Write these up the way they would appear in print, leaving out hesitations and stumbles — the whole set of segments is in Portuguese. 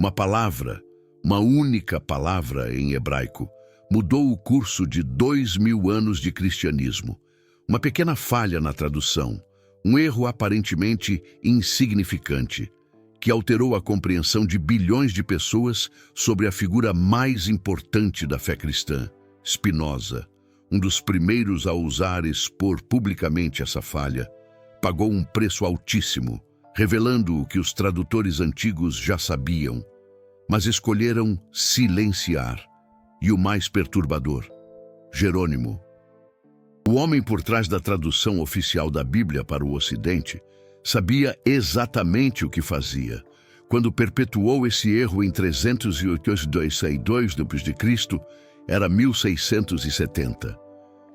Uma palavra, uma única palavra em hebraico, mudou o curso de 2000 anos de cristianismo. Uma pequena falha na tradução, um erro aparentemente insignificante, que alterou a compreensão de bilhões de pessoas sobre a figura mais importante da fé cristã, Spinoza, um dos primeiros a ousar expor publicamente essa falha, pagou um preço altíssimo, revelando o que os tradutores antigos já sabiam, mas escolheram silenciar. E o mais perturbador, Jerônimo. O homem por trás da tradução oficial da Bíblia para o Ocidente sabia exatamente o que fazia, quando perpetuou esse erro em 382 d.C., era 1670.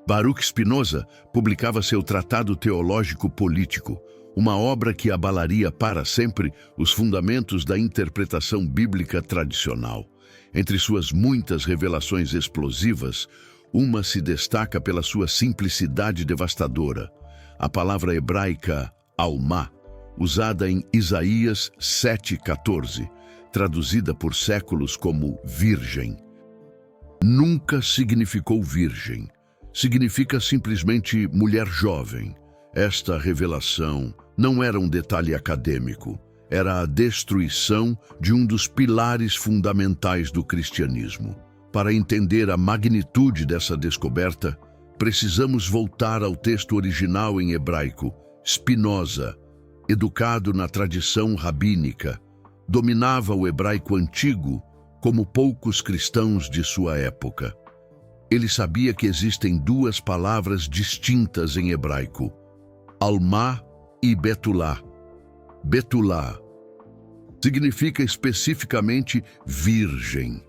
Baruch Spinoza publicava seu Tratado Teológico Político, uma obra que abalaria para sempre os fundamentos da interpretação bíblica tradicional. Entre suas muitas revelações explosivas, uma se destaca pela sua simplicidade devastadora. A palavra hebraica alma, usada em Isaías 7,14, traduzida por séculos como virgem. Nunca significou virgem. Significa simplesmente mulher jovem. Esta revelação não era um detalhe acadêmico. Era a destruição de um dos pilares fundamentais do cristianismo. Para entender a magnitude dessa descoberta, precisamos voltar ao texto original em hebraico. Spinoza, educado na tradição rabínica, dominava o hebraico antigo como poucos cristãos de sua época. Ele sabia que existem duas palavras distintas em hebraico, alma e betulá. Betulá significa especificamente virgem,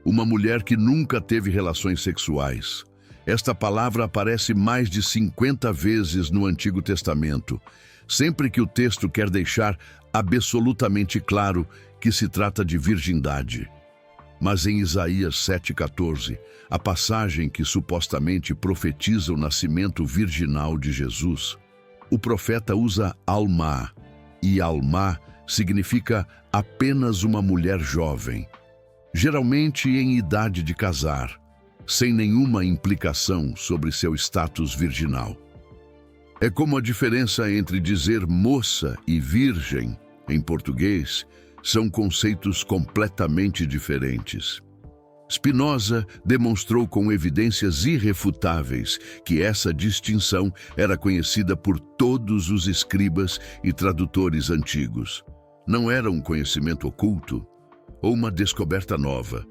uma mulher que nunca teve relações sexuais. Esta palavra aparece mais de 50 vezes no Antigo Testamento, sempre que o texto quer deixar absolutamente claro que se trata de virgindade. Mas em Isaías 7,14, a passagem que supostamente profetiza o nascimento virginal de Jesus, o profeta usa alma, e alma significa apenas uma mulher jovem, geralmente em idade de casar, sem nenhuma implicação sobre seu status virginal. É como a diferença entre dizer moça e virgem, em português, são conceitos completamente diferentes. Spinoza demonstrou com evidências irrefutáveis que essa distinção era conhecida por todos os escribas e tradutores antigos. Não era um conhecimento oculto ou uma descoberta nova.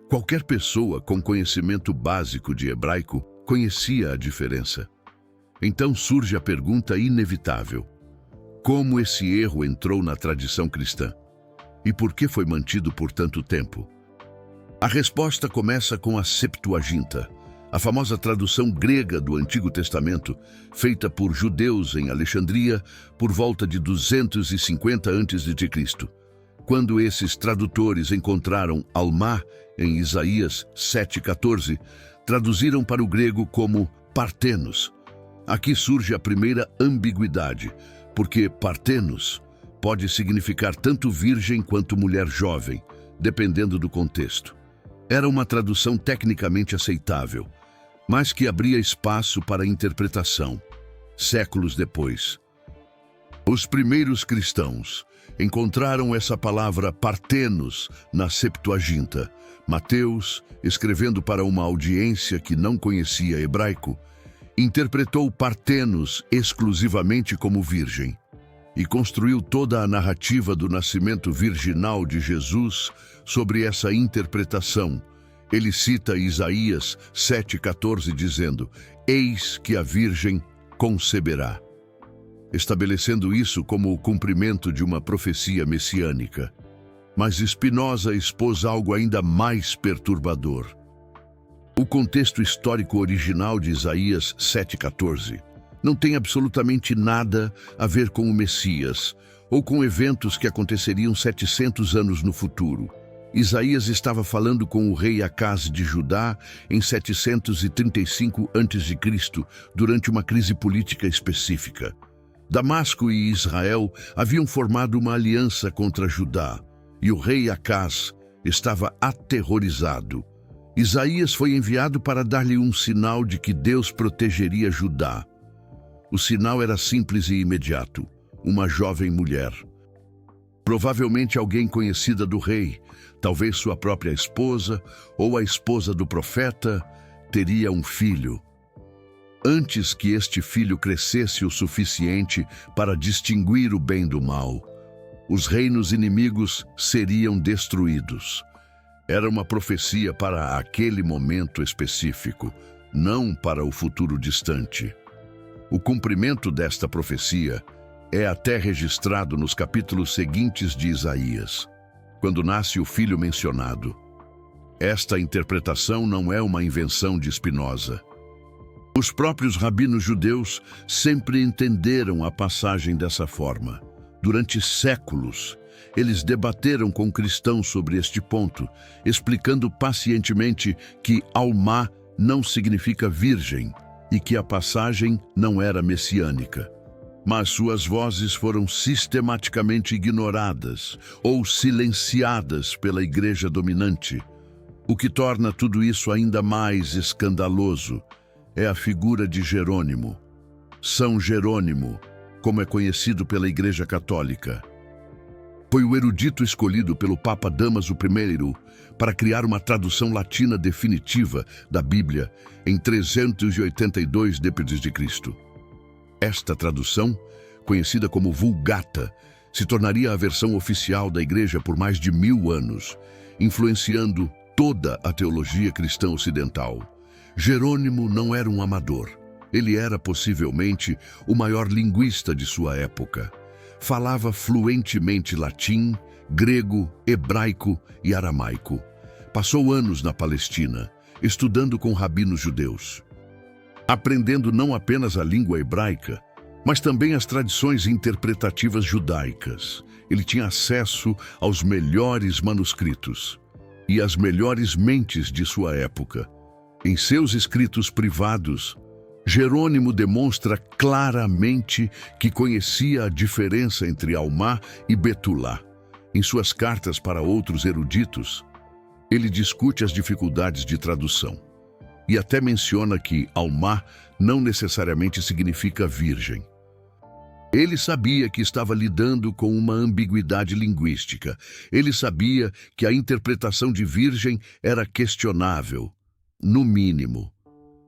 Qualquer pessoa com conhecimento básico de hebraico conhecia a diferença. Então surge a pergunta inevitável: como esse erro entrou na tradição cristã? E por que foi mantido por tanto tempo? A resposta começa com a Septuaginta, a famosa tradução grega do Antigo Testamento, feita por judeus em Alexandria por volta de 250 a.C. Quando esses tradutores encontraram alma em Isaías 7,14, traduziram para o grego como partenos. Aqui surge a primeira ambiguidade, porque partenos pode significar tanto virgem quanto mulher jovem, dependendo do contexto. Era uma tradução tecnicamente aceitável, mas que abria espaço para interpretação. Séculos depois, os primeiros cristãos encontraram essa palavra partenos na Septuaginta. Mateus, escrevendo para uma audiência que não conhecia hebraico, interpretou partenos exclusivamente como virgem e construiu toda a narrativa do nascimento virginal de Jesus sobre essa interpretação. Ele cita Isaías 7,14 dizendo: "Eis que a virgem conceberá", estabelecendo isso como o cumprimento de uma profecia messiânica. Mas Spinoza expôs algo ainda mais perturbador. O contexto histórico original de Isaías 7,14 não tem absolutamente nada a ver com o Messias ou com eventos que aconteceriam 700 anos no futuro. Isaías estava falando com o rei Acaz de Judá em 735 a.C., durante uma crise política específica. Damasco e Israel haviam formado uma aliança contra Judá. e o rei Acaz estava aterrorizado. Isaías foi enviado para dar-lhe um sinal de que Deus protegeria Judá. O sinal era simples e imediato: uma jovem mulher. Provavelmente alguém conhecida do rei, talvez sua própria esposa ou a esposa do profeta, teria um filho. Antes que este filho crescesse o suficiente para distinguir o bem do mal, os reinos inimigos seriam destruídos. Era uma profecia para aquele momento específico, não para o futuro distante. O cumprimento desta profecia é até registrado nos capítulos seguintes de Isaías, quando nasce o filho mencionado. Esta interpretação não é uma invenção de Spinoza. Os próprios rabinos judeus sempre entenderam a passagem dessa forma. Durante séculos, eles debateram com cristãos sobre este ponto, explicando pacientemente que Almá não significa virgem e que a passagem não era messiânica. Mas suas vozes foram sistematicamente ignoradas ou silenciadas pela igreja dominante. O que torna tudo isso ainda mais escandaloso é a figura de Jerônimo. São Jerônimo, como é conhecido pela Igreja Católica, foi o erudito escolhido pelo Papa Damaso I para criar uma tradução latina definitiva da Bíblia em 382 d.C. Esta tradução, conhecida como Vulgata, se tornaria a versão oficial da Igreja por mais de 1000 anos, influenciando toda a teologia cristã ocidental. Jerônimo não era um amador. Ele era possivelmente o maior linguista de sua época. Falava fluentemente latim, grego, hebraico e aramaico. Passou anos na Palestina, estudando com rabinos judeus, aprendendo não apenas a língua hebraica, mas também as tradições interpretativas judaicas. Ele tinha acesso aos melhores manuscritos e às melhores mentes de sua época. Em seus escritos privados, Jerônimo demonstra claramente que conhecia a diferença entre Almá e Betulá. Em suas cartas para outros eruditos, ele discute as dificuldades de tradução e até menciona que Almá não necessariamente significa virgem. Ele sabia que estava lidando com uma ambiguidade linguística. Ele sabia que a interpretação de virgem era questionável, no mínimo.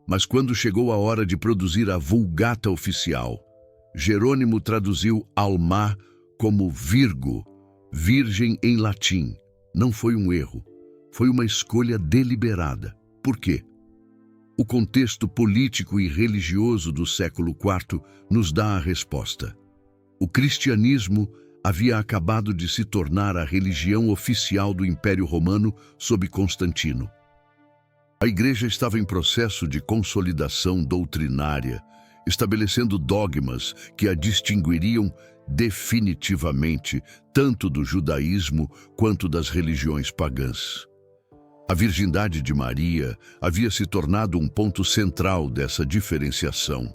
Mas quando chegou a hora de produzir a Vulgata oficial, Jerônimo traduziu Almá como Virgo, virgem em latim. Não foi um erro, foi uma escolha deliberada. Por quê? O contexto político e religioso do século IV nos dá a resposta. O cristianismo havia acabado de se tornar a religião oficial do Império Romano sob Constantino. A Igreja estava em processo de consolidação doutrinária, estabelecendo dogmas que a distinguiriam definitivamente tanto do judaísmo quanto das religiões pagãs. A virgindade de Maria havia se tornado um ponto central dessa diferenciação.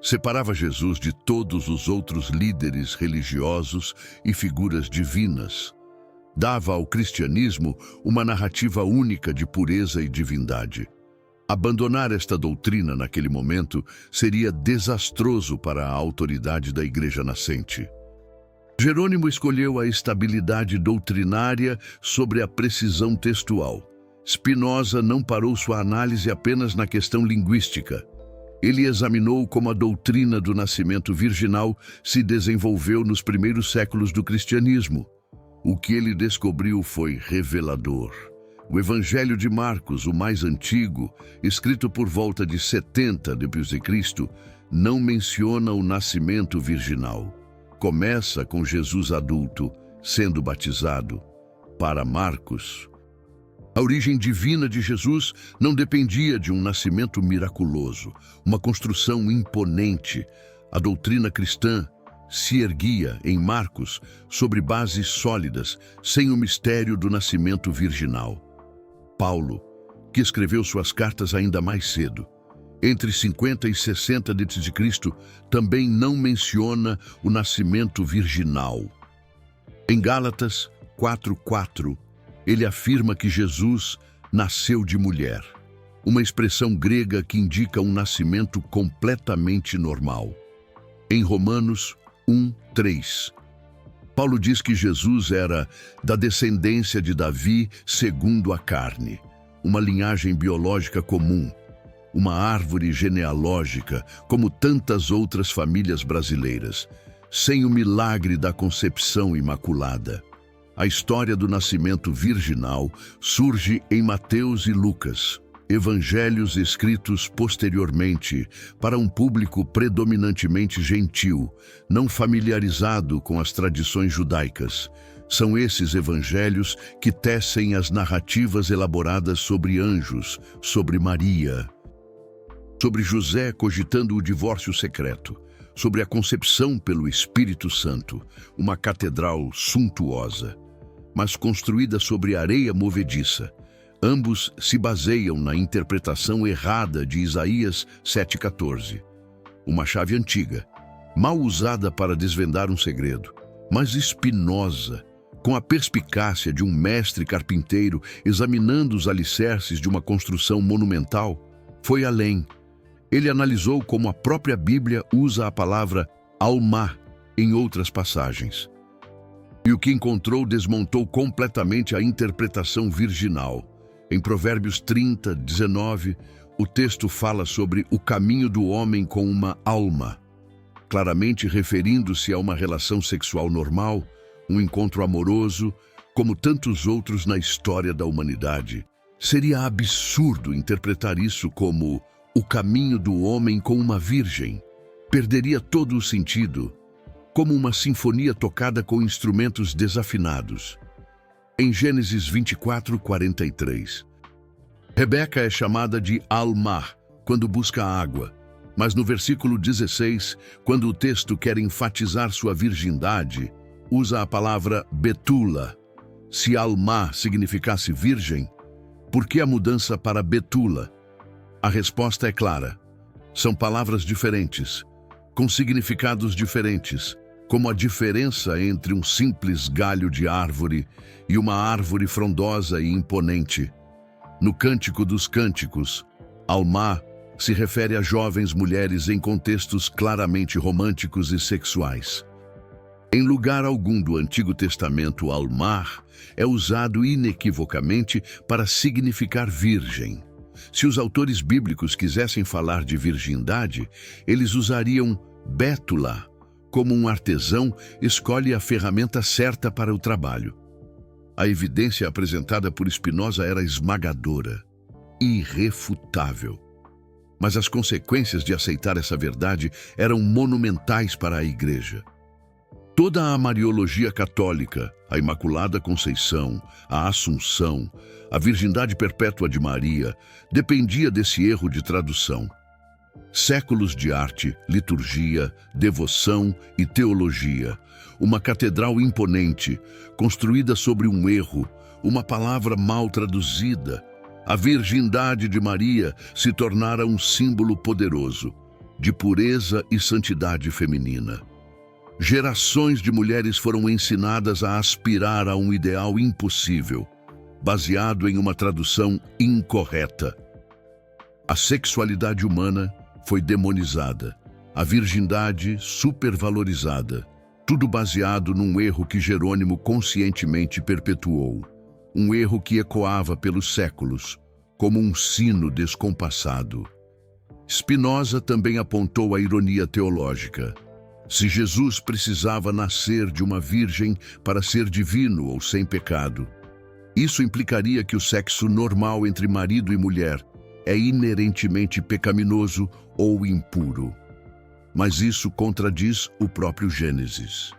Separava Jesus de todos os outros líderes religiosos e figuras divinas. Dava ao cristianismo uma narrativa única de pureza e divindade. Abandonar esta doutrina naquele momento seria desastroso para a autoridade da Igreja nascente. Jerônimo escolheu a estabilidade doutrinária sobre a precisão textual. Spinoza não parou sua análise apenas na questão linguística. Ele examinou como a doutrina do nascimento virginal se desenvolveu nos primeiros séculos do cristianismo. O que ele descobriu foi revelador. O Evangelho de Marcos, o mais antigo, escrito por volta de 70 d.C., não menciona o nascimento virginal. Começa com Jesus adulto, sendo batizado. Para Marcos, a origem divina de Jesus não dependia de um nascimento miraculoso, uma construção imponente. A doutrina cristã se erguia, em Marcos, sobre bases sólidas, sem o mistério do nascimento virginal. Paulo, que escreveu suas cartas ainda mais cedo, entre 50 e 60 d.C., também não menciona o nascimento virginal. Em Gálatas, 4:4, ele afirma que Jesus nasceu de mulher, uma expressão grega que indica um nascimento completamente normal. Em Romanos 1:3, Paulo diz que Jesus era da descendência de Davi segundo a carne, uma linhagem biológica comum, uma árvore genealógica como tantas outras famílias brasileiras, sem o milagre da concepção imaculada. A história do nascimento virginal surge em Mateus e Lucas, evangelhos escritos posteriormente para um público predominantemente gentil, não familiarizado com as tradições judaicas. São esses evangelhos que tecem as narrativas elaboradas sobre anjos, sobre Maria, sobre José cogitando o divórcio secreto, sobre a concepção pelo Espírito Santo, uma catedral suntuosa, mas construída sobre areia movediça. Ambos se baseiam na interpretação errada de Isaías 7:14, uma chave antiga, mal usada para desvendar um segredo, mas espinhosa, com a perspicácia de um mestre carpinteiro examinando os alicerces de uma construção monumental. Foi além. Ele analisou como a própria Bíblia usa a palavra alma em outras passagens. E o que encontrou desmontou completamente a interpretação virginal. Em Provérbios 30:19, o texto fala sobre o caminho do homem com uma alma, claramente referindo-se a uma relação sexual normal, um encontro amoroso, como tantos outros na história da humanidade. Seria absurdo interpretar isso como o caminho do homem com uma virgem. Perderia todo o sentido, como uma sinfonia tocada com instrumentos desafinados. Em Gênesis 24:43, Rebeca é chamada de Alma quando busca água, mas no versículo 16, quando o texto quer enfatizar sua virgindade, usa a palavra Betula. Se Alma significasse virgem, por que a mudança para Betula? A resposta é clara. São palavras diferentes, com significados diferentes, como a diferença entre um simples galho de árvore e uma árvore frondosa e imponente. No Cântico dos Cânticos, Alma se refere a jovens mulheres em contextos claramente românticos e sexuais. Em lugar algum do Antigo Testamento, Almar é usado inequivocamente para significar virgem. Se os autores bíblicos quisessem falar de virgindade, eles usariam Bétula, como um artesão escolhe a ferramenta certa para o trabalho. A evidência apresentada por Spinoza era esmagadora, irrefutável. Mas as consequências de aceitar essa verdade eram monumentais para a Igreja. Toda a Mariologia católica, a Imaculada Conceição, a Assunção, a Virgindade Perpétua de Maria, dependia desse erro de tradução. Séculos de arte, liturgia, devoção e teologia, uma catedral imponente, construída sobre um erro, uma palavra mal traduzida. A Virgindade de Maria se tornara um símbolo poderoso, de pureza e santidade feminina. Gerações de mulheres foram ensinadas a aspirar a um ideal impossível, baseado em uma tradução incorreta. A sexualidade humana foi demonizada, a virgindade supervalorizada, tudo baseado num erro que Jerônimo conscientemente perpetuou, um erro que ecoava pelos séculos, como um sino descompassado. Spinoza também apontou a ironia teológica. Se Jesus precisava nascer de uma virgem para ser divino ou sem pecado, isso implicaria que o sexo normal entre marido e mulher é inerentemente pecaminoso ou impuro. Mas isso contradiz o próprio Gênesis,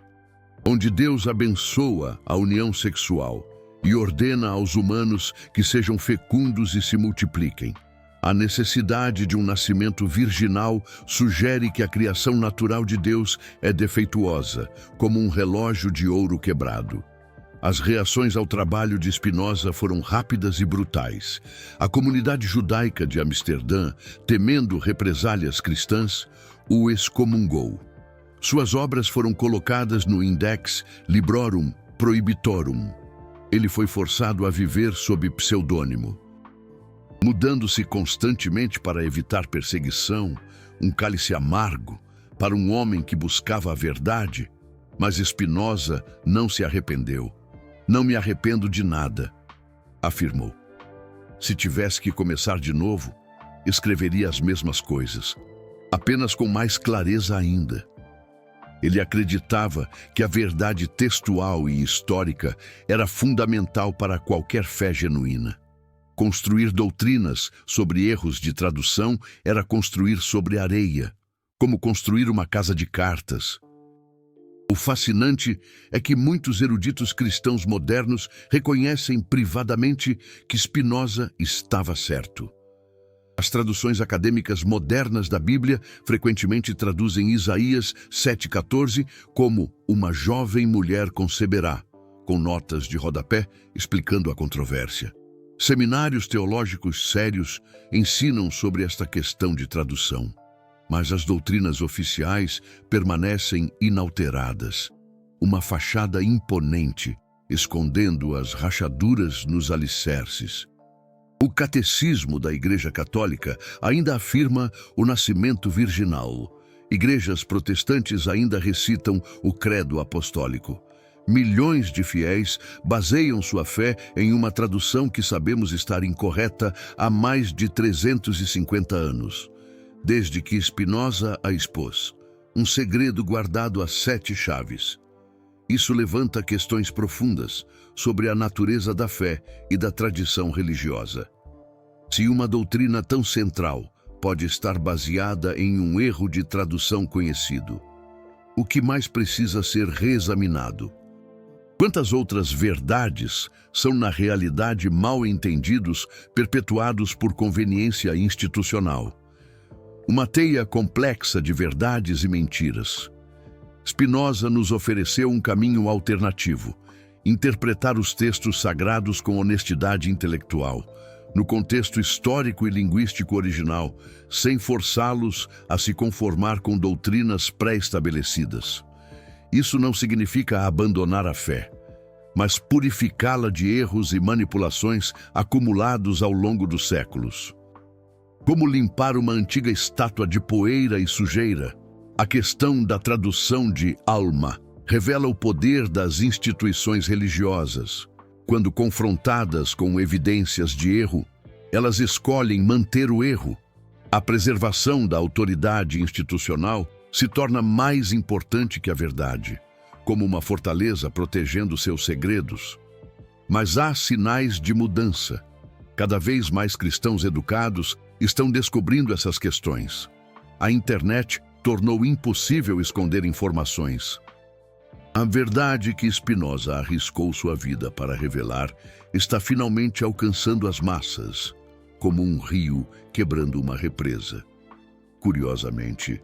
onde Deus abençoa a união sexual e ordena aos humanos que sejam fecundos e se multipliquem. A necessidade de um nascimento virginal sugere que a criação natural de Deus é defeituosa, como um relógio de ouro quebrado. As reações ao trabalho de Spinoza foram rápidas e brutais. A comunidade judaica de Amsterdã, temendo represálias cristãs, o excomungou. Suas obras foram colocadas no Index Librorum Prohibitorum, Ele foi forçado a viver sob pseudônimo, mudando-se constantemente para evitar perseguição, um cálice amargo para um homem que buscava a verdade. Mas Spinoza não se arrependeu. Não me arrependo de nada, afirmou. Se tivesse que começar de novo, escreveria as mesmas coisas, apenas com mais clareza ainda. Ele acreditava que a verdade textual e histórica era fundamental para qualquer fé genuína. Construir doutrinas sobre erros de tradução era construir sobre areia, como construir uma casa de cartas. O fascinante é que muitos eruditos cristãos modernos reconhecem privadamente que Spinoza estava certo. As traduções acadêmicas modernas da Bíblia frequentemente traduzem Isaías 7,14 como uma jovem mulher conceberá, com notas de rodapé explicando a controvérsia. Seminários teológicos sérios ensinam sobre esta questão de tradução, mas as doutrinas oficiais permanecem inalteradas. Uma fachada imponente, escondendo as rachaduras nos alicerces. O catecismo da Igreja Católica ainda afirma o nascimento virginal. Igrejas protestantes ainda recitam o credo apostólico. Milhões de fiéis baseiam sua fé em uma tradução que sabemos estar incorreta há mais de 350 anos, desde que Spinoza a expôs. Um segredo guardado a 7 chaves. Isso levanta questões profundas sobre a natureza da fé e da tradição religiosa. Se uma doutrina tão central pode estar baseada em um erro de tradução conhecido, o que mais precisa ser reexaminado? Quantas outras verdades são na realidade mal entendidos, perpetuados por conveniência institucional? Uma teia complexa de verdades e mentiras. Spinoza nos ofereceu um caminho alternativo: interpretar os textos sagrados com honestidade intelectual, no contexto histórico e linguístico original, sem forçá-los a se conformar com doutrinas pré-estabelecidas. Isso não significa abandonar a fé, mas purificá-la de erros e manipulações acumulados ao longo dos séculos. Como limpar uma antiga estátua de poeira e sujeira? A questão da tradução de alma revela o poder das instituições religiosas. Quando confrontadas com evidências de erro, elas escolhem manter o erro. A preservação da autoridade institucional se torna mais importante que a verdade, como uma fortaleza protegendo seus segredos. Mas há sinais de mudança. Cada vez mais cristãos educados estão descobrindo essas questões. A internet tornou impossível esconder informações. A verdade que Spinoza arriscou sua vida para revelar está finalmente alcançando as massas, como um rio quebrando uma represa. Curiosamente,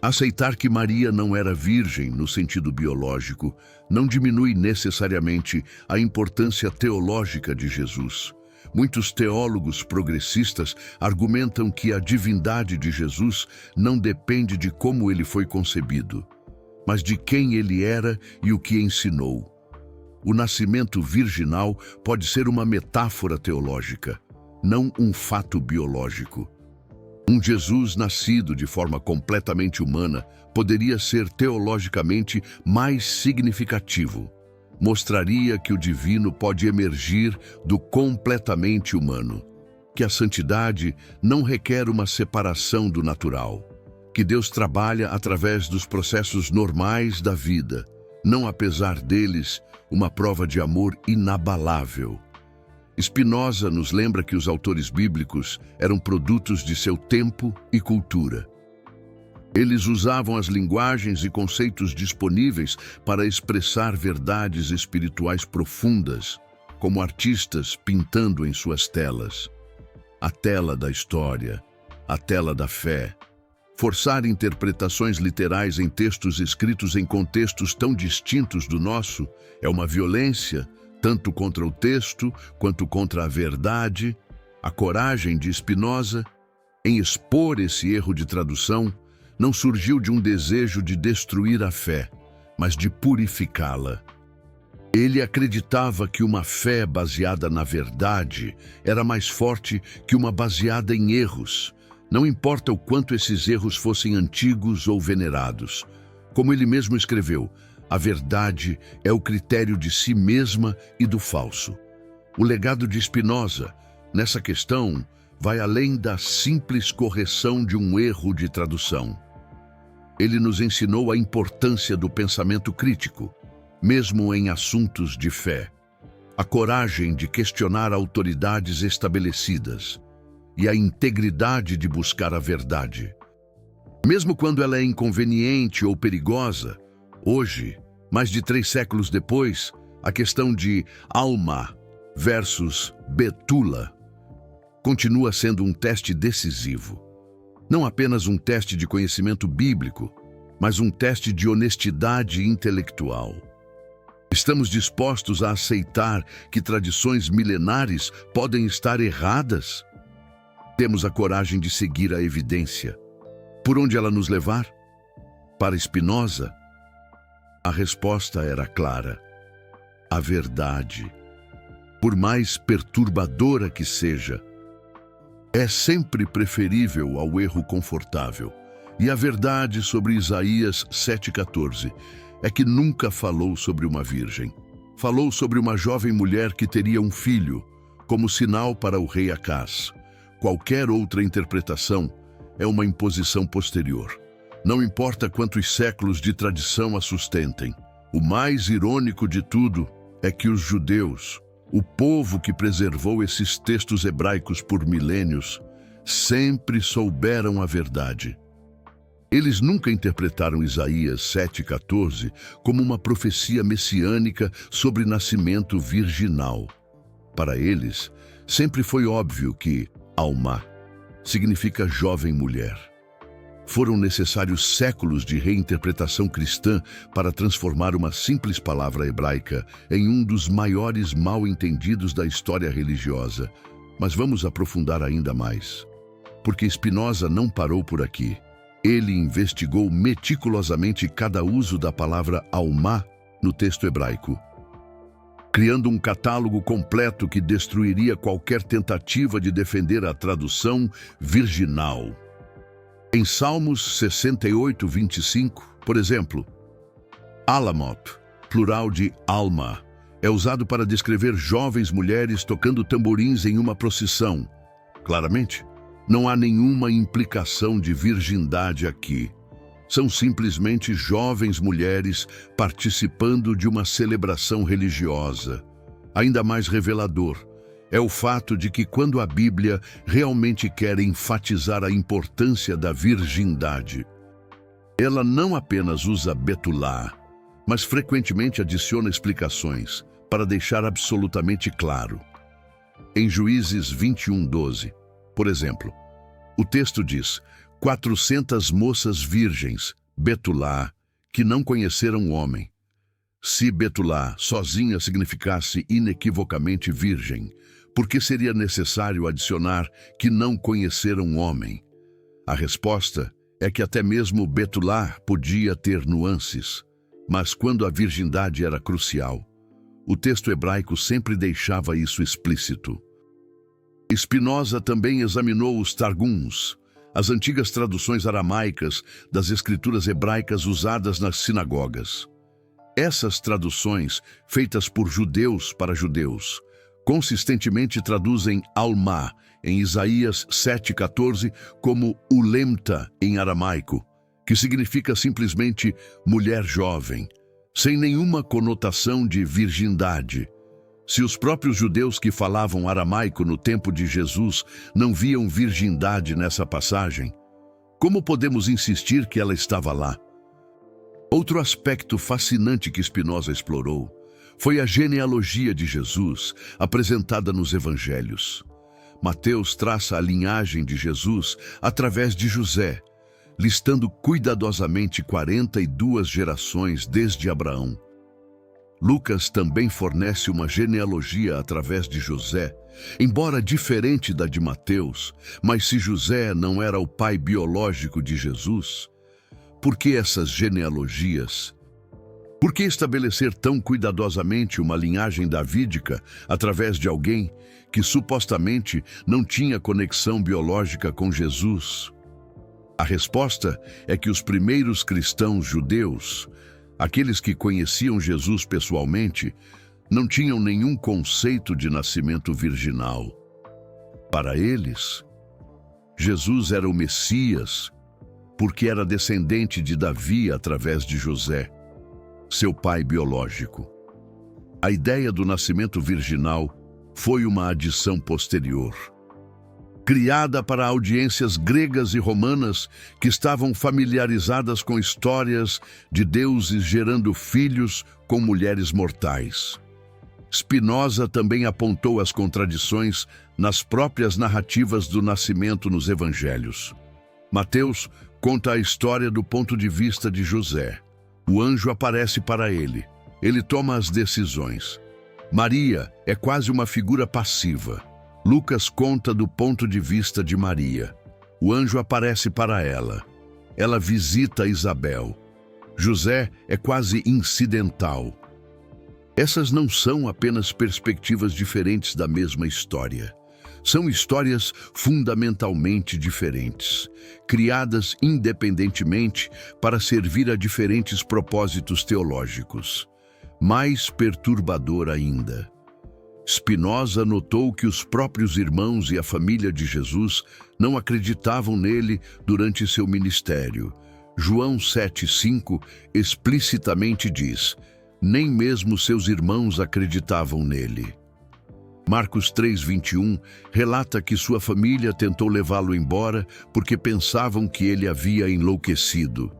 aceitar que Maria não era virgem no sentido biológico não diminui necessariamente a importância teológica de Jesus. Muitos teólogos progressistas argumentam que a divindade de Jesus não depende de como ele foi concebido, mas de quem ele era e o que ensinou. O nascimento virginal pode ser uma metáfora teológica, não um fato biológico. Um Jesus nascido de forma completamente humana poderia ser teologicamente mais significativo. Mostraria que o divino pode emergir do completamente humano, que a santidade não requer uma separação do natural, que Deus trabalha através dos processos normais da vida, não apesar deles, uma prova de amor inabalável. Spinoza nos lembra que os autores bíblicos eram produtos de seu tempo e cultura. Eles usavam as linguagens e conceitos disponíveis para expressar verdades espirituais profundas, como artistas pintando em suas telas. A tela da história, a tela da fé. Forçar interpretações literais em textos escritos em contextos tão distintos do nosso é uma violência, tanto contra o texto quanto contra a verdade. A coragem de Spinoza em expor esse erro de tradução não surgiu de um desejo de destruir a fé, mas de purificá-la. Ele acreditava que uma fé baseada na verdade era mais forte que uma baseada em erros, não importa o quanto esses erros fossem antigos ou venerados. Como ele mesmo escreveu, a verdade é o critério de si mesma e do falso. O legado de Spinoza, nessa questão, vai além da simples correção de um erro de tradução. Ele nos ensinou a importância do pensamento crítico, mesmo em assuntos de fé, a coragem de questionar autoridades estabelecidas e a integridade de buscar a verdade. Mesmo quando ela é inconveniente ou perigosa, hoje, mais de 3 séculos depois, a questão de Alma versus Betula continua sendo um teste decisivo. Não apenas um teste de conhecimento bíblico, mas um teste de honestidade intelectual. Estamos dispostos a aceitar que tradições milenares podem estar erradas? Temos a coragem de seguir a evidência. Por onde ela nos levar? Para Spinoza, a resposta era clara: a verdade. Por mais perturbadora que seja, é sempre preferível ao erro confortável. E a verdade sobre Isaías 7,14 é que nunca falou sobre uma virgem. Falou sobre uma jovem mulher que teria um filho, como sinal para o rei Acás. Qualquer outra interpretação é uma imposição posterior. Não importa quantos séculos de tradição a sustentem. O mais irônico de tudo é que os judeus, o povo que preservou esses textos hebraicos por milênios, sempre souberam a verdade. Eles nunca interpretaram Isaías 7,14 como uma profecia messiânica sobre nascimento virginal. Para eles, sempre foi óbvio que Alma significa jovem mulher. Foram necessários séculos de reinterpretação cristã para transformar uma simples palavra hebraica em um dos maiores mal-entendidos da história religiosa. Mas vamos aprofundar ainda mais. Porque Spinoza não parou por aqui. Ele investigou meticulosamente cada uso da palavra Alma no texto hebraico, criando um catálogo completo que destruiria qualquer tentativa de defender a tradução virginal. Em Salmos 68, 25, por exemplo, Alamot, plural de alma, é usado para descrever jovens mulheres tocando tamborins em uma procissão. Claramente, não há nenhuma implicação de virgindade aqui. São simplesmente jovens mulheres participando de uma celebração religiosa. Ainda mais revelador é o fato de que quando a Bíblia realmente quer enfatizar a importância da virgindade, ela não apenas usa betulá, mas frequentemente adiciona explicações para deixar absolutamente claro. Em Juízes 21:12, por exemplo, o texto diz: 400 moças virgens, betulá, que não conheceram o homem. Se betulá sozinha significasse inequivocamente virgem, por que seria necessário adicionar que não conheceram o homem? A resposta é que até mesmo betulá podia ter nuances, mas quando a virgindade era crucial, o texto hebraico sempre deixava isso explícito. Spinoza também examinou os targums, as antigas traduções aramaicas das escrituras hebraicas usadas nas sinagogas. Essas traduções, feitas por judeus para judeus, consistentemente traduzem Alma em Isaías 7,14 como Ulemta em aramaico, que significa simplesmente mulher jovem, sem nenhuma conotação de virgindade. Se os próprios judeus que falavam aramaico no tempo de Jesus não viam virgindade nessa passagem, como podemos insistir que ela estava lá? Outro aspecto fascinante que Spinoza explorou foi a genealogia de Jesus apresentada nos evangelhos. Mateus traça a linhagem de Jesus através de José, listando cuidadosamente 42 gerações desde Abraão. Lucas também fornece uma genealogia através de José, embora diferente da de Mateus, mas se José não era o pai biológico de Jesus, por que essas genealogias? Por que estabelecer tão cuidadosamente uma linhagem davídica através de alguém que supostamente não tinha conexão biológica com Jesus? A resposta é que os primeiros cristãos judeus, aqueles que conheciam Jesus pessoalmente, não tinham nenhum conceito de nascimento virginal. Para eles, Jesus era o Messias, porque era descendente de Davi através de José, seu pai biológico. A ideia do nascimento virginal foi uma adição posterior, criada para audiências gregas e romanas que estavam familiarizadas com histórias de deuses gerando filhos com mulheres mortais. Spinoza também apontou as contradições nas próprias narrativas do nascimento nos evangelhos. Mateus conta a história do ponto de vista de José. O anjo aparece para ele. Ele toma as decisões. Maria é quase uma figura passiva. Lucas conta do ponto de vista de Maria. O anjo aparece para ela. Ela visita Isabel. José é quase incidental. Essas não são apenas perspectivas diferentes da mesma história. São histórias fundamentalmente diferentes, criadas independentemente para servir a diferentes propósitos teológicos. Mais perturbador ainda, Spinoza notou que os próprios irmãos e a família de Jesus não acreditavam nele durante seu ministério. João 7,5 explicitamente diz: nem mesmo seus irmãos acreditavam nele. Marcos 3,21 relata que sua família tentou levá-lo embora porque pensavam que ele havia enlouquecido.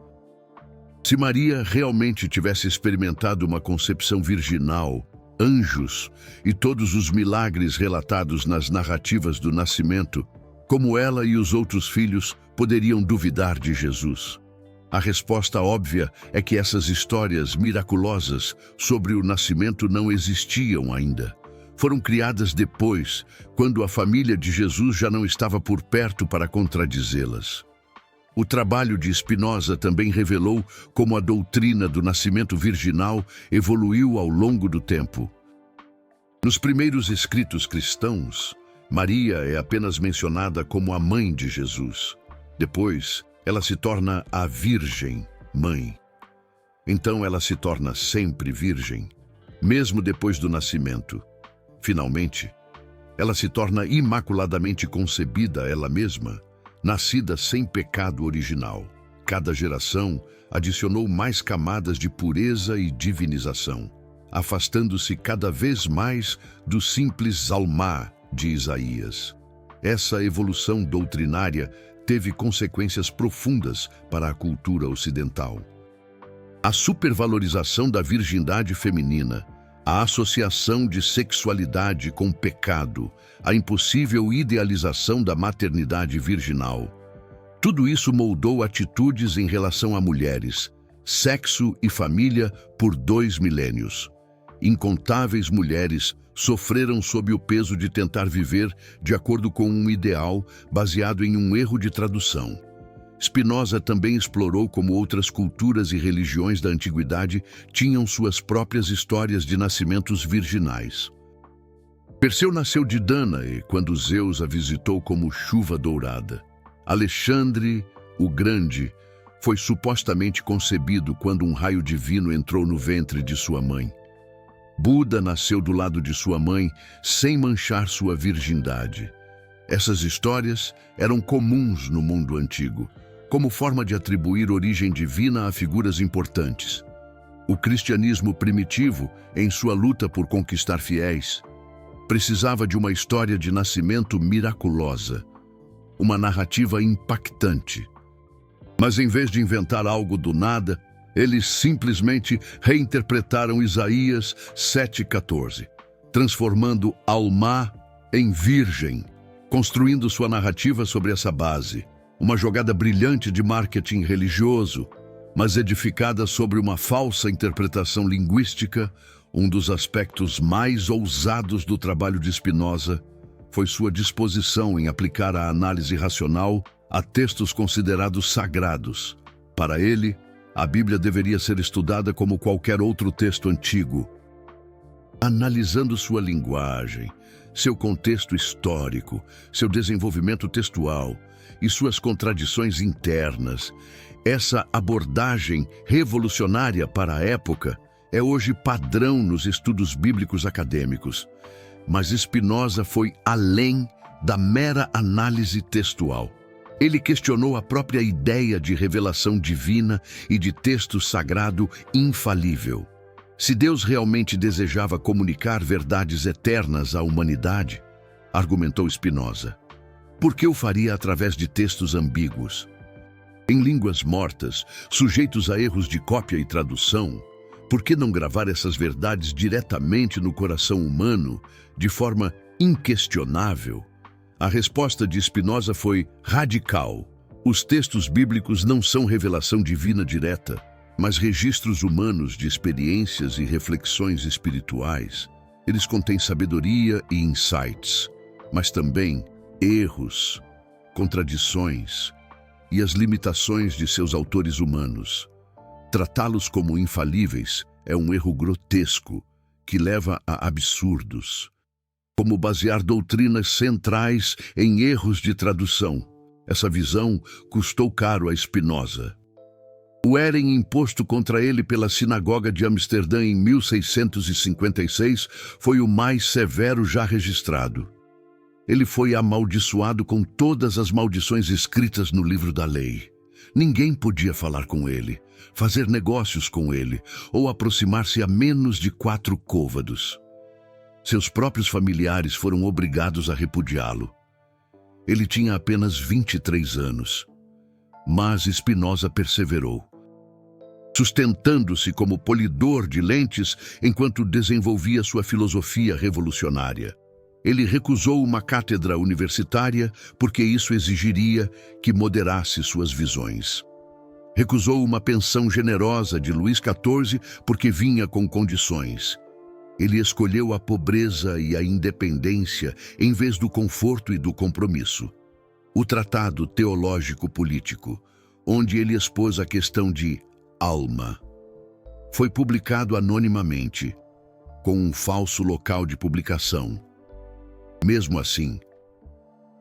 Se Maria realmente tivesse experimentado uma concepção virginal, anjos e todos os milagres relatados nas narrativas do nascimento, como ela e os outros filhos poderiam duvidar de Jesus? A resposta óbvia é que essas histórias miraculosas sobre o nascimento não existiam ainda. Foram criadas depois, quando a família de Jesus já não estava por perto para contradizê-las. O trabalho de Spinoza também revelou como a doutrina do nascimento virginal evoluiu ao longo do tempo. Nos primeiros escritos cristãos, Maria é apenas mencionada como a mãe de Jesus. Depois, ela se torna a Virgem Mãe. Então ela se torna sempre virgem, mesmo depois do nascimento. Finalmente, ela se torna imaculadamente concebida ela mesma, nascida sem pecado original. Cada geração adicionou mais camadas de pureza e divinização, afastando-se cada vez mais do simples Alma de Isaías. Essa evolução doutrinária teve consequências profundas para a cultura ocidental. A supervalorização da virgindade feminina, a associação de sexualidade com pecado, a impossível idealização da maternidade virginal. Tudo isso moldou atitudes em relação a mulheres, sexo e família por 2 milênios. Incontáveis mulheres sofreram sob o peso de tentar viver de acordo com um ideal baseado em um erro de tradução. Spinoza também explorou como outras culturas e religiões da antiguidade tinham suas próprias histórias de nascimentos virginais. Perseu nasceu de Dânae quando Zeus a visitou como chuva dourada. Alexandre, o Grande, foi supostamente concebido quando um raio divino entrou no ventre de sua mãe. Buda nasceu do lado de sua mãe sem manchar sua virgindade. Essas histórias eram comuns no mundo antigo, como forma de atribuir origem divina a figuras importantes. O cristianismo primitivo, em sua luta por conquistar fiéis, precisava de uma história de nascimento miraculosa, uma narrativa impactante. Mas em vez de inventar algo do nada, eles simplesmente reinterpretaram Isaías 7,14, transformando Alma em virgem, construindo sua narrativa sobre essa base. Uma jogada brilhante de marketing religioso, mas edificada sobre uma falsa interpretação linguística. Um dos aspectos mais ousados do trabalho de Spinoza foi sua disposição em aplicar a análise racional a textos considerados sagrados. Para ele, A Bíblia deveria ser estudada como qualquer outro texto antigo, analisando sua linguagem, seu contexto histórico, seu desenvolvimento textual e suas contradições internas. Essa abordagem revolucionária para a época é hoje padrão nos estudos bíblicos acadêmicos. Mas Spinoza foi além da mera análise textual. Ele questionou a própria ideia de revelação divina e de texto sagrado infalível. Se Deus realmente desejava comunicar verdades eternas à humanidade, argumentou Spinoza, por que o faria através de textos ambíguos? Em línguas mortas, sujeitos a erros de cópia e tradução, por que não gravar essas verdades diretamente no coração humano, de forma inquestionável? A resposta de Spinoza foi radical. Os textos bíblicos não são revelação divina direta, mas registros humanos de experiências e reflexões espirituais. Eles contêm sabedoria e insights, mas também erros, contradições e as limitações de seus autores humanos. Tratá-los como infalíveis é um erro grotesco que leva a absurdos, como basear doutrinas centrais em erros de tradução. Essa visão custou caro a Spinoza. O érem imposto contra ele pela Sinagoga de Amsterdã em 1656 foi o mais severo já registrado. Ele foi amaldiçoado com todas as maldições escritas no livro da lei. Ninguém podia falar com ele, fazer negócios com ele ou aproximar-se a menos de 4 côvados. Seus próprios familiares foram obrigados a repudiá-lo. Ele tinha apenas 23 anos, mas Spinoza perseverou, sustentando-se como polidor de lentes enquanto desenvolvia sua filosofia revolucionária. Ele recusou uma cátedra universitária porque isso exigiria que moderasse suas visões. Recusou uma pensão generosa de Luís XIV porque vinha com condições. Ele escolheu a pobreza e a independência em vez do conforto e do compromisso. O Tratado Teológico-Político, onde ele expôs a questão de alma, foi publicado anonimamente, com um falso local de publicação. Mesmo assim,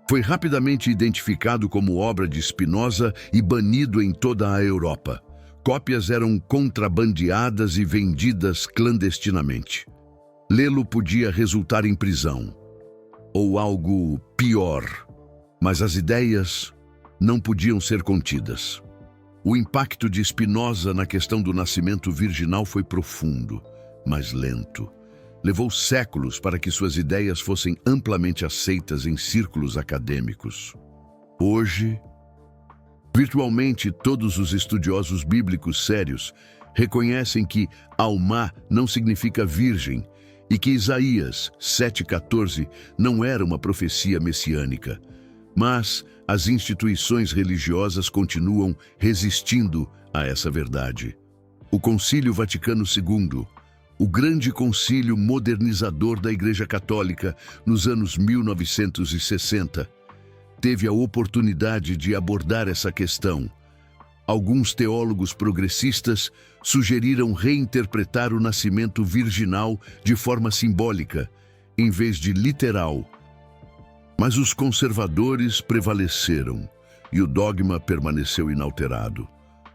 foi rapidamente identificado como obra de Spinoza e banido em toda a Europa. Cópias eram contrabandeadas e vendidas clandestinamente. Lê-lo podia resultar em prisão, ou algo pior, mas as ideias não podiam ser contidas. O impacto de Spinoza na questão do nascimento virginal foi profundo, mas lento. Levou séculos para que suas ideias fossem amplamente aceitas em círculos acadêmicos. Hoje, virtualmente todos os estudiosos bíblicos sérios reconhecem que Alma não significa virgem e que Isaías 7,14 não era uma profecia messiânica. Mas as instituições religiosas continuam resistindo a essa verdade. O Concílio Vaticano II, o grande concílio modernizador da Igreja Católica nos anos 1960, teve a oportunidade de abordar essa questão. Alguns teólogos progressistas sugeriram reinterpretar o nascimento virginal de forma simbólica, em vez de literal. Mas os conservadores prevaleceram e o dogma permaneceu inalterado.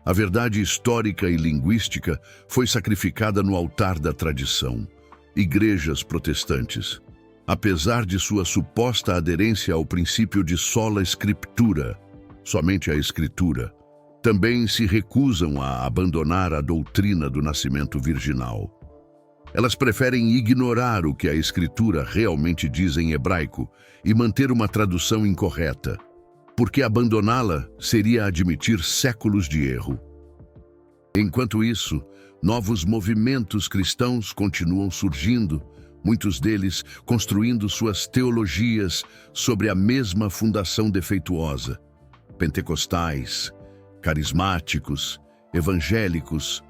A verdade histórica e linguística foi sacrificada no altar da tradição. Igrejas protestantes, apesar de sua suposta aderência ao princípio de sola scriptura, somente a Escritura, também se recusam a abandonar a doutrina do nascimento virginal. Elas preferem ignorar o que a Escritura realmente diz em hebraico e manter uma tradução incorreta, porque abandoná-la seria admitir séculos de erro. Enquanto isso, novos movimentos cristãos continuam surgindo, muitos deles construindo suas teologias sobre a mesma fundação defeituosa. Pentecostais, carismáticos, evangélicos,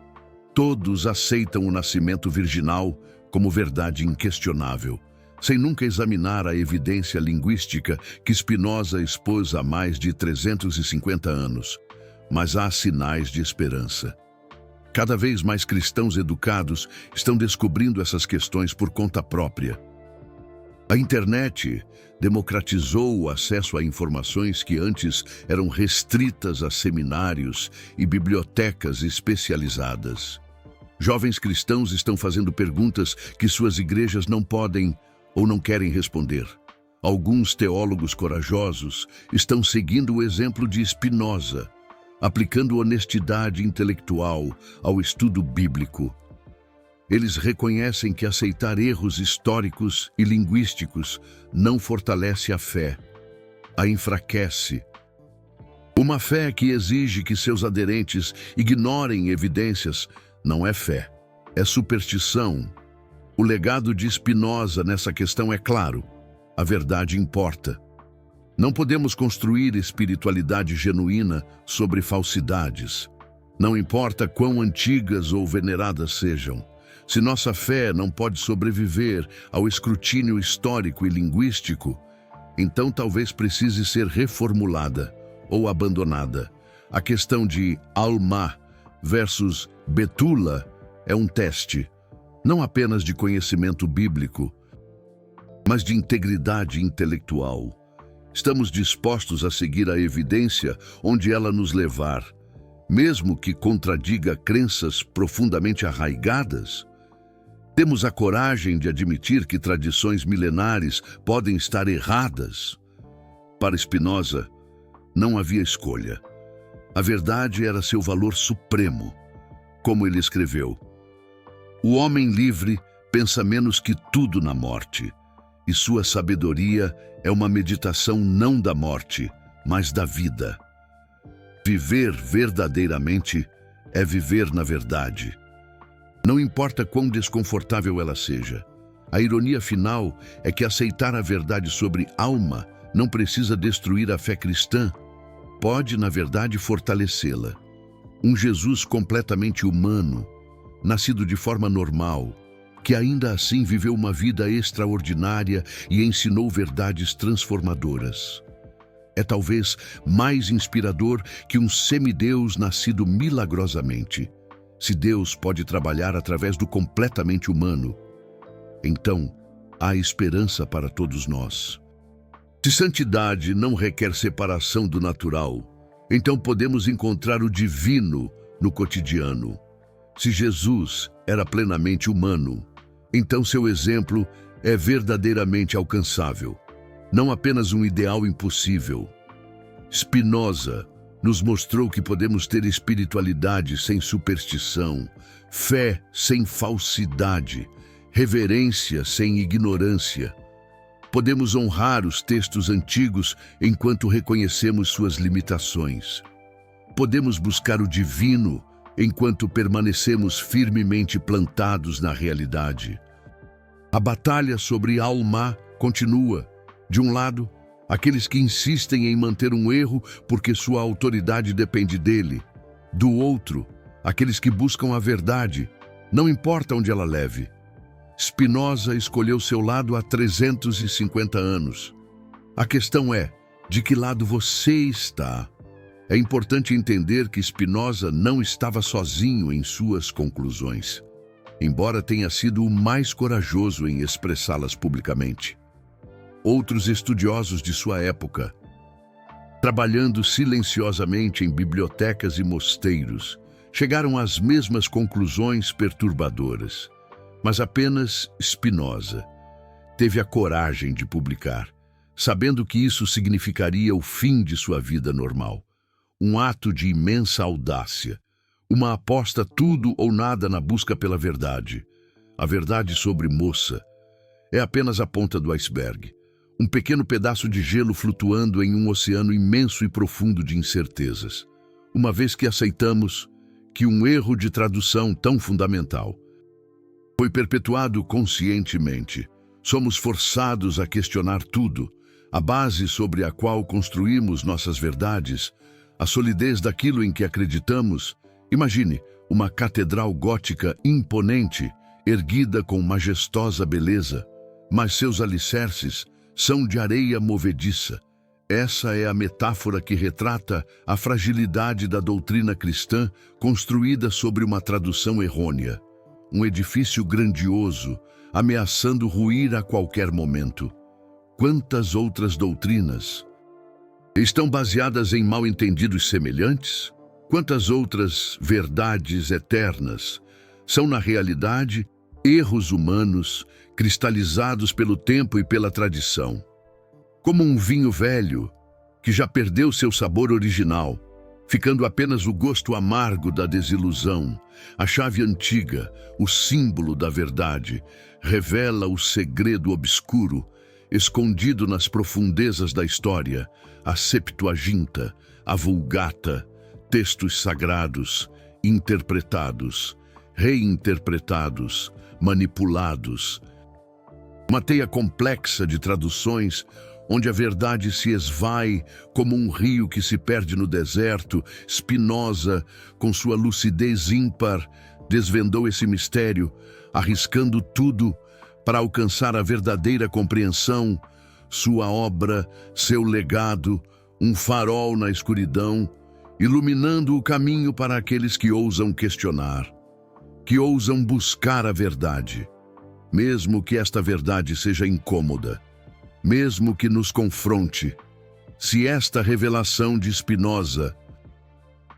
todos aceitam o nascimento virginal como verdade inquestionável, sem nunca examinar a evidência linguística que Spinoza expôs há mais de 350 anos. Mas há sinais de esperança. Cada vez mais cristãos educados estão descobrindo essas questões por conta própria. A internet democratizou o acesso a informações que antes eram restritas a seminários e bibliotecas especializadas. Jovens cristãos estão fazendo perguntas que suas igrejas não podem ou não querem responder. Alguns teólogos corajosos estão seguindo o exemplo de Spinoza, aplicando honestidade intelectual ao estudo bíblico. Eles reconhecem que aceitar erros históricos e linguísticos não fortalece a fé, a enfraquece. Uma fé que exige que seus aderentes ignorem evidências não é fé, é superstição. O legado de Spinoza nessa questão é claro: a verdade importa. Não podemos construir espiritualidade genuína sobre falsidades. Não importa quão antigas ou veneradas sejam. Se nossa fé não pode sobreviver ao escrutínio histórico e linguístico, então talvez precise ser reformulada ou abandonada. A questão de Alma versus Betula é um teste, não apenas de conhecimento bíblico, mas de integridade intelectual. Estamos dispostos a seguir a evidência onde ela nos levar, mesmo que contradiga crenças profundamente arraigadas? Temos a coragem de admitir que tradições milenares podem estar erradas? Para Spinoza, não havia escolha. A verdade era seu valor supremo. Como ele escreveu: "O homem livre pensa menos que tudo na morte, e sua sabedoria é uma meditação não da morte, mas da vida. Viver verdadeiramente é viver na verdade. Não importa quão desconfortável ela seja. A ironia final é que aceitar a verdade sobre alma não precisa destruir a fé cristã, pode, na verdade, fortalecê-la. Um Jesus completamente humano, nascido de forma normal, que ainda assim viveu uma vida extraordinária e ensinou verdades transformadoras. É talvez mais inspirador que um semideus nascido milagrosamente. Se Deus pode trabalhar através do completamente humano, então há esperança para todos nós. Se santidade não requer separação do natural, então podemos encontrar o divino no cotidiano. Se Jesus era plenamente humano, então seu exemplo é verdadeiramente alcançável, não apenas um ideal impossível. Spinoza nos mostrou que podemos ter espiritualidade sem superstição, fé sem falsidade, reverência sem ignorância. Podemos honrar os textos antigos enquanto reconhecemos suas limitações. Podemos buscar o divino enquanto permanecemos firmemente plantados na realidade. A batalha sobre Alma continua. De um lado, aqueles que insistem em manter um erro porque sua autoridade depende dele. Do outro, aqueles que buscam a verdade, não importa onde ela leve. Spinoza escolheu seu lado há 350 anos. A questão é, de que lado você está? É importante entender que Spinoza não estava sozinho em suas conclusões, embora tenha sido o mais corajoso em expressá-las publicamente. Outros estudiosos de sua época, trabalhando silenciosamente em bibliotecas e mosteiros, chegaram às mesmas conclusões perturbadoras. Mas apenas Spinoza teve a coragem de publicar, sabendo que isso significaria o fim de sua vida normal. Um ato de imensa audácia, uma aposta tudo ou nada na busca pela verdade. A verdade sobre Moça é apenas a ponta do iceberg, um pequeno pedaço de gelo flutuando em um oceano imenso e profundo de incertezas. Uma vez que aceitamos que um erro de tradução tão fundamental foi perpetuado conscientemente, somos forçados a questionar tudo, a base sobre a qual construímos nossas verdades, a solidez daquilo em que acreditamos. Imagine uma catedral gótica imponente, erguida com majestosa beleza, mas seus alicerces são de areia movediça. Essa é a metáfora que retrata a fragilidade da doutrina cristã construída sobre uma tradução errônea. Um edifício grandioso, ameaçando ruir a qualquer momento. Quantas outras doutrinas estão baseadas em mal-entendidos semelhantes? Quantas outras verdades eternas são, na realidade, erros humanos cristalizados pelo tempo e pela tradição? Como um vinho velho que já perdeu seu sabor original, ficando apenas o gosto amargo da desilusão, a chave antiga, o símbolo da verdade, revela o segredo obscuro, escondido nas profundezas da história, a Septuaginta, a Vulgata, textos sagrados, interpretados, reinterpretados, manipulados. Uma teia complexa de traduções onde a verdade se esvai como um rio que se perde no deserto. Spinoza, com sua lucidez ímpar, desvendou esse mistério, arriscando tudo para alcançar a verdadeira compreensão. Sua obra, seu legado, um farol na escuridão, iluminando o caminho para aqueles que ousam questionar, que ousam buscar a verdade, mesmo que esta verdade seja incômoda, mesmo que nos confronte. Se esta revelação de Spinoza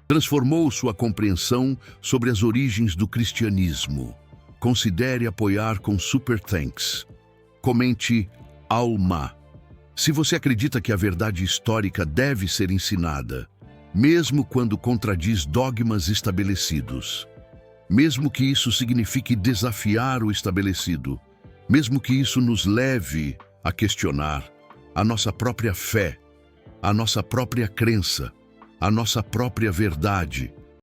transformou sua compreensão sobre as origens do cristianismo, considere apoiar com Super Thanks. Comente Alma. Se você acredita que a verdade histórica deve ser ensinada, mesmo quando contradiz dogmas estabelecidos, mesmo que isso signifique desafiar o estabelecido, mesmo que isso nos leve a questionar a nossa própria fé, a nossa própria crença, a nossa própria verdade,